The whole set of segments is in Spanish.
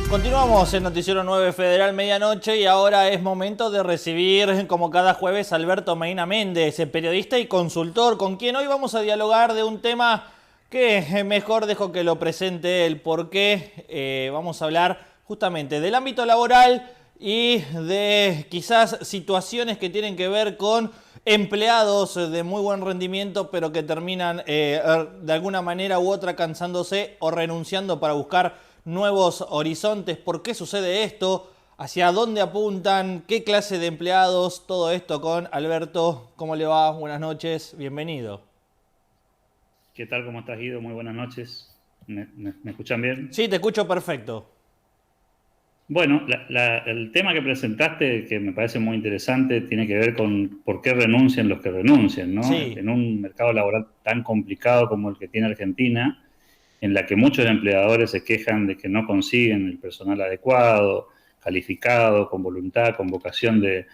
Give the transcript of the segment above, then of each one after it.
Continuamos en Noticiero 9 Federal Medianoche y ahora es momento de recibir, como cada jueves, a Alberto Medina Méndez, periodista y consultor, con quien hoy vamos a dialogar de un tema que mejor dejo que lo presente él, porque vamos a hablar justamente del ámbito laboral y de quizás situaciones que tienen que ver con empleados de muy buen rendimiento, pero que terminan de alguna manera u otra cansándose o renunciando para buscar nuevos horizontes. ¿Por qué sucede esto? ¿Hacia dónde apuntan? ¿Qué clase de empleados? Todo esto con Alberto. ¿Cómo le va? Buenas noches. Bienvenido. ¿Qué tal? ¿Cómo estás, Guido? Muy buenas noches. ¿Me escuchan bien? Sí, te escucho perfecto. Bueno, el tema que presentaste, que me parece muy interesante, tiene que ver con por qué renuncian los que renuncian, ¿no? Sí. En un mercado laboral tan complicado como el que tiene Argentina, en la que muchos empleadores se quejan de que no consiguen el personal adecuado, calificado, con voluntad, con vocación de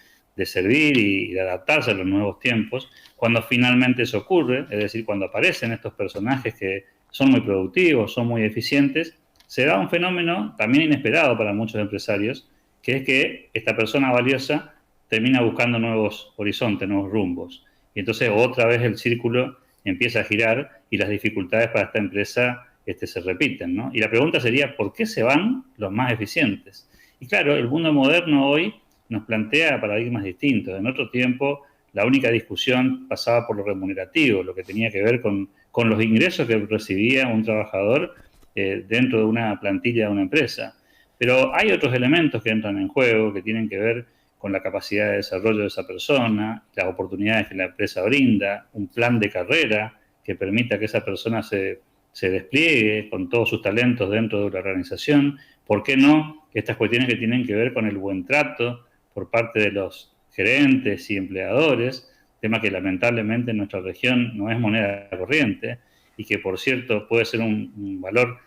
servir y de adaptarse a los nuevos tiempos. Cuando finalmente eso ocurre, es decir, cuando aparecen estos personajes que son muy productivos, son muy eficientes, se da un fenómeno también inesperado para muchos empresarios, que es que esta persona valiosa termina buscando nuevos horizontes, nuevos rumbos. Y entonces otra vez el círculo empieza a girar y las dificultades para esta empresa se repiten, ¿no? Y la pregunta sería, ¿por qué se van los más eficientes? Y claro, el mundo moderno hoy nos plantea paradigmas distintos. En otro tiempo, la única discusión pasaba por lo remunerativo, lo que tenía que ver con los ingresos que recibía un trabajador dentro de una plantilla de una empresa. Pero hay otros elementos que entran en juego, que tienen que ver con la capacidad de desarrollo de esa persona, las oportunidades que la empresa brinda, un plan de carrera que permita que esa persona se despliegue con todos sus talentos dentro de la organización. ¿Por qué no? Estas cuestiones que tienen que ver con el buen trato por parte de los gerentes y empleadores, tema que lamentablemente en nuestra región no es moneda corriente y que, por cierto, puede ser un valor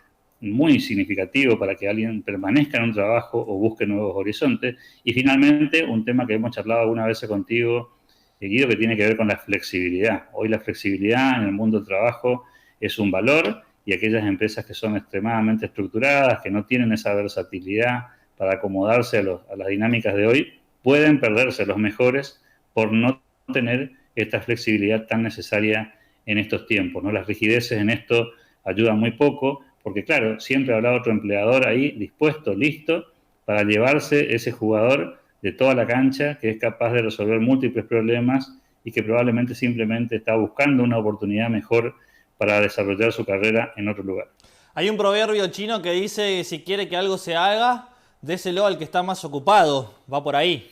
muy significativo para que alguien permanezca en un trabajo o busque nuevos horizontes. Y finalmente, un tema que hemos charlado alguna vez contigo, Guido, que tiene que ver con la flexibilidad. Hoy la flexibilidad en el mundo del trabajo es un valor y aquellas empresas que son extremadamente estructuradas, que no tienen esa versatilidad para acomodarse a las dinámicas de hoy, pueden perderse los mejores por no tener esta flexibilidad tan necesaria en estos tiempos, ¿no? Las rigideces en esto ayudan muy poco, porque claro, siempre habrá otro empleador ahí dispuesto, listo, para llevarse ese jugador de toda la cancha que es capaz de resolver múltiples problemas y que probablemente simplemente está buscando una oportunidad mejor para desarrollar su carrera en otro lugar. Hay un proverbio chino que dice, si quiere que algo se haga, déselo al que está más ocupado. Va por ahí.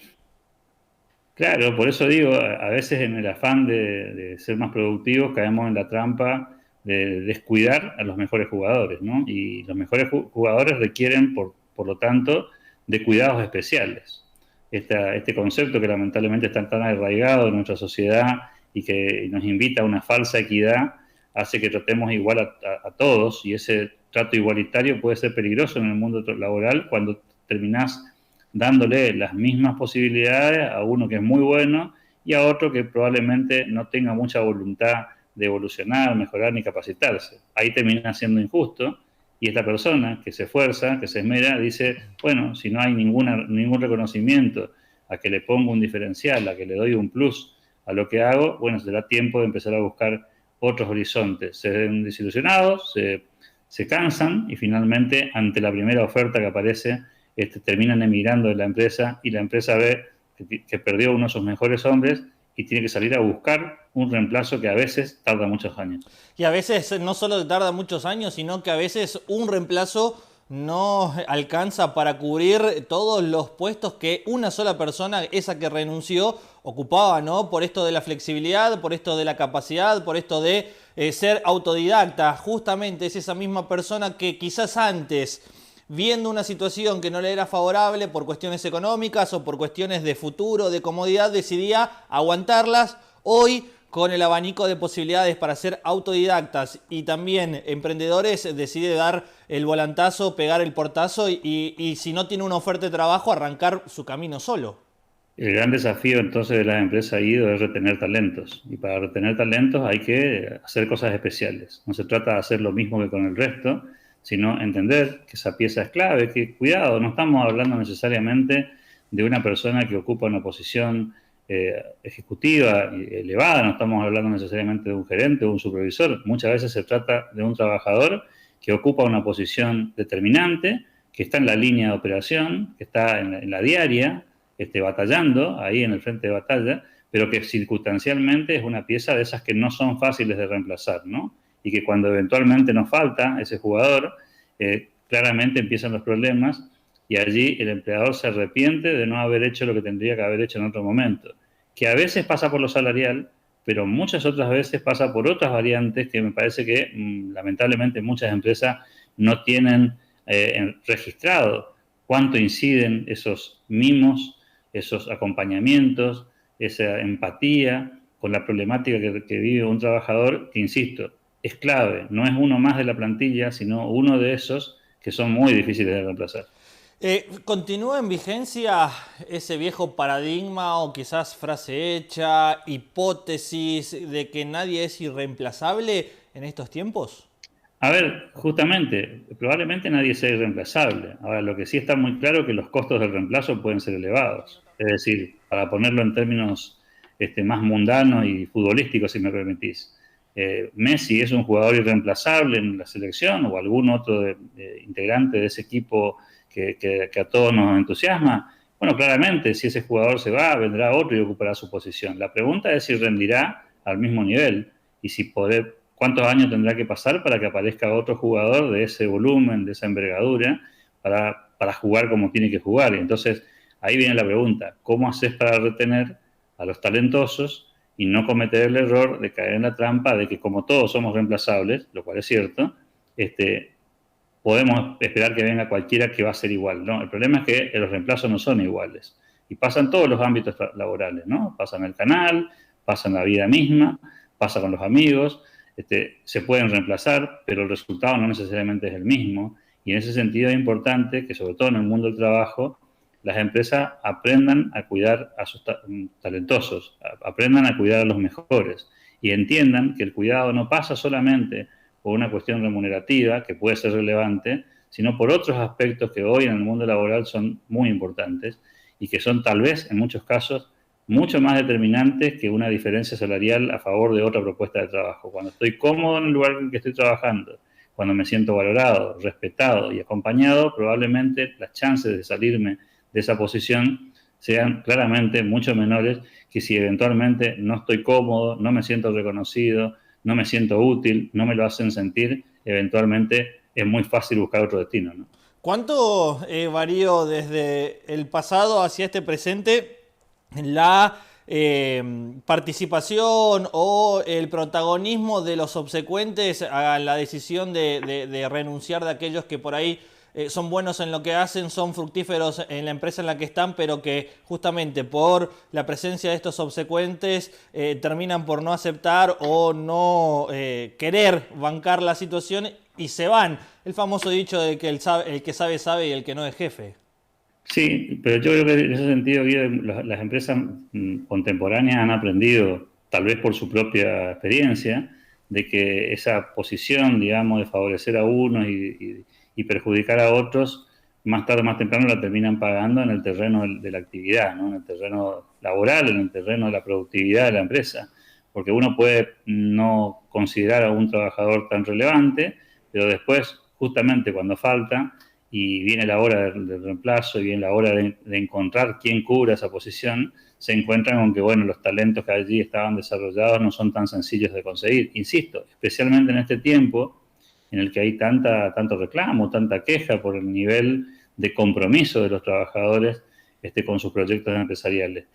Claro, por eso digo, a veces en el afán de ser más productivos caemos en la trampa de descuidar a los mejores jugadores, ¿no? Y los mejores jugadores requieren, por lo tanto, de cuidados especiales. Este concepto que lamentablemente está tan arraigado en nuestra sociedad y que nos invita a una falsa equidad, hace que tratemos igual a todos, y ese trato igualitario puede ser peligroso en el mundo laboral cuando terminás dándole las mismas posibilidades a uno que es muy bueno y a otro que probablemente no tenga mucha voluntad de evolucionar, mejorar ni capacitarse. Ahí termina siendo injusto y esta persona que se esfuerza, que se esmera, dice, bueno, si no hay ningún reconocimiento a que le pongo un diferencial, a que le doy un plus a lo que hago, bueno, será tiempo de empezar a buscar otros horizontes. Se ven desilusionados, se cansan y finalmente ante la primera oferta que aparece terminan emigrando de la empresa y la empresa ve que perdió uno de sus mejores hombres y tiene que salir a buscar un reemplazo que a veces tarda muchos años. Y a veces no solo tarda muchos años, sino que a veces un reemplazo no alcanza para cubrir todos los puestos que una sola persona, esa que renunció, ocupaba, ¿no? Por esto de la flexibilidad, por esto de la capacidad, por esto de ser autodidacta. Justamente es esa misma persona que quizás antes, viendo una situación que no le era favorable por cuestiones económicas o por cuestiones de futuro, de comodidad, decidía aguantarlas. Hoy, con el abanico de posibilidades para ser autodidactas y también emprendedores, decide dar el volantazo, pegar el portazo y si no tiene una oferta de trabajo, arrancar su camino solo. El gran desafío entonces de las empresas IDO es retener talentos. Y para retener talentos hay que hacer cosas especiales. No se trata de hacer lo mismo que con el resto, sino entender que esa pieza es clave, que cuidado, no estamos hablando necesariamente de una persona que ocupa una posición ejecutiva elevada, no estamos hablando necesariamente de un gerente o un supervisor, muchas veces se trata de un trabajador que ocupa una posición determinante, que está en la línea de operación, que está en la diaria, batallando ahí en el frente de batalla, pero que circunstancialmente es una pieza de esas que no son fáciles de reemplazar, ¿no? Y que cuando eventualmente nos falta ese jugador, claramente empiezan los problemas y allí el empleador se arrepiente de no haber hecho lo que tendría que haber hecho en otro momento, que a veces pasa por lo salarial, pero muchas otras veces pasa por otras variantes que me parece que lamentablemente muchas empresas no tienen registrado cuánto inciden esos mimos, esos acompañamientos, esa empatía con la problemática que vive un trabajador, que insisto, es clave, no es uno más de la plantilla, sino uno de esos que son muy difíciles de reemplazar. ¿Continúa en vigencia ese viejo paradigma o quizás frase hecha, hipótesis de que nadie es irreemplazable en estos tiempos? A ver, justamente, probablemente nadie sea irreemplazable. Ahora, lo que sí está muy claro es que los costos del reemplazo pueden ser elevados. Es decir, para ponerlo en términos más mundanos y futbolísticos, si me permitís, Messi es un jugador irreemplazable en la selección o algún otro integrante de ese equipo que a todos nos entusiasma. Bueno, claramente, si ese jugador se va, vendrá otro y ocupará su posición. La pregunta es si rendirá al mismo nivel y si cuántos años tendrá que pasar para que aparezca otro jugador de ese volumen, de esa envergadura, para jugar como tiene que jugar. Y entonces, ahí viene la pregunta, ¿cómo haces para retener a los talentosos y no cometer el error de caer en la trampa de que como todos somos reemplazables, lo cual es cierto, podemos esperar que venga cualquiera que va a ser igual? No, el problema es que los reemplazos no son iguales. Y pasan todos los ámbitos laborales, ¿no? Pasa en el canal, pasa en la vida misma, pasa con los amigos. Se pueden reemplazar, pero el resultado no necesariamente es el mismo. Y en ese sentido es importante que, sobre todo en el mundo del trabajo, las empresas aprendan a cuidar a sus talentosos, aprendan a cuidar a los mejores y entiendan que el cuidado no pasa solamente por una cuestión remunerativa, que puede ser relevante, sino por otros aspectos que hoy en el mundo laboral son muy importantes y que son tal vez en muchos casos mucho más determinantes que una diferencia salarial a favor de otra propuesta de trabajo. Cuando estoy cómodo en el lugar en que estoy trabajando, cuando me siento valorado, respetado y acompañado, probablemente las chances de salirme de esa posición sean claramente mucho menores que si eventualmente no estoy cómodo, no me siento reconocido, no me siento útil, no me lo hacen sentir, eventualmente es muy fácil buscar otro destino, ¿no? ¿Cuánto varió desde el pasado hacia este presente la participación o el protagonismo de los subsecuentes a la decisión de renunciar de aquellos que por ahí son buenos en lo que hacen, son fructíferos en la empresa en la que están, pero que justamente por la presencia de estos subsecuentes terminan por no aceptar o no querer bancar la situación y se van? El famoso dicho de que el que sabe, sabe y el que no es jefe. Sí, pero yo creo que en ese sentido, Guido, las empresas contemporáneas han aprendido, tal vez por su propia experiencia, de que esa posición, digamos, de favorecer a unos y perjudicar a otros, más tarde o más temprano la terminan pagando en el terreno de la actividad, ¿no? En el terreno laboral, en el terreno de la productividad de la empresa. Porque uno puede no considerar a un trabajador tan relevante, pero después, justamente cuando falta, y viene la hora del reemplazo y viene la hora de encontrar quién cubra esa posición, se encuentran con que, bueno, los talentos que allí estaban desarrollados no son tan sencillos de conseguir. Insisto, especialmente en este tiempo en el que hay tanto reclamo, tanta queja por el nivel de compromiso de los trabajadores con sus proyectos empresariales.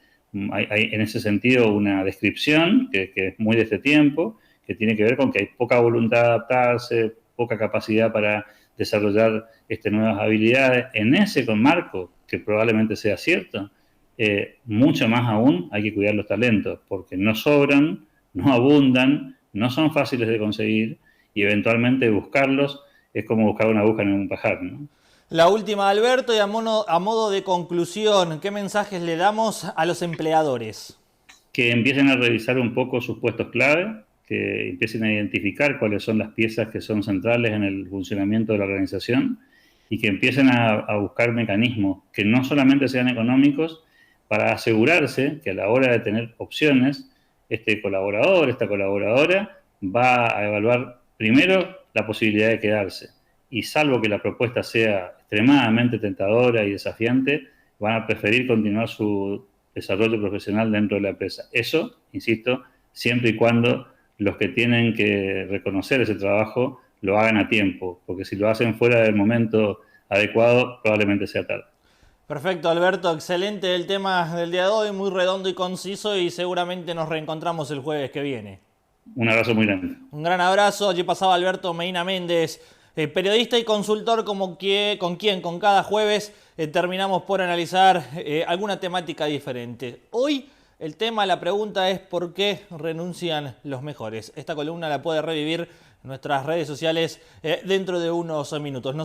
Hay en ese sentido una descripción que es muy de este tiempo, que tiene que ver con que hay poca voluntad de adaptarse, poca capacidad para desarrollar nuevas habilidades. En ese marco, que probablemente sea cierto, mucho más aún hay que cuidar los talentos, porque no sobran, no abundan, no son fáciles de conseguir y eventualmente buscarlos es como buscar una aguja en un pajar, ¿no? La última, Alberto, y a modo de conclusión, ¿qué mensajes le damos a los empleadores? Que empiecen a revisar un poco sus puestos clave, que empiecen a identificar cuáles son las piezas que son centrales en el funcionamiento de la organización y que empiecen a buscar mecanismos que no solamente sean económicos para asegurarse que a la hora de tener opciones, este colaborador, esta colaboradora va a evaluar primero la posibilidad de quedarse y salvo que la propuesta sea extremadamente tentadora y desafiante, van a preferir continuar su desarrollo profesional dentro de la empresa. Eso, insisto, siempre y cuando los que tienen que reconocer ese trabajo lo hagan a tiempo, porque si lo hacen fuera del momento adecuado, probablemente sea tarde. Perfecto, Alberto, excelente el tema del día de hoy, muy redondo y conciso, y seguramente nos reencontramos el jueves que viene. Un abrazo muy grande. Un gran abrazo. Allí pasaba Alberto Medina Méndez, periodista y consultor con quien cada jueves terminamos por analizar alguna temática diferente. Hoy el tema, la pregunta es ¿por qué renuncian los mejores? Esta columna la puede revivir en nuestras redes sociales dentro de unos minutos.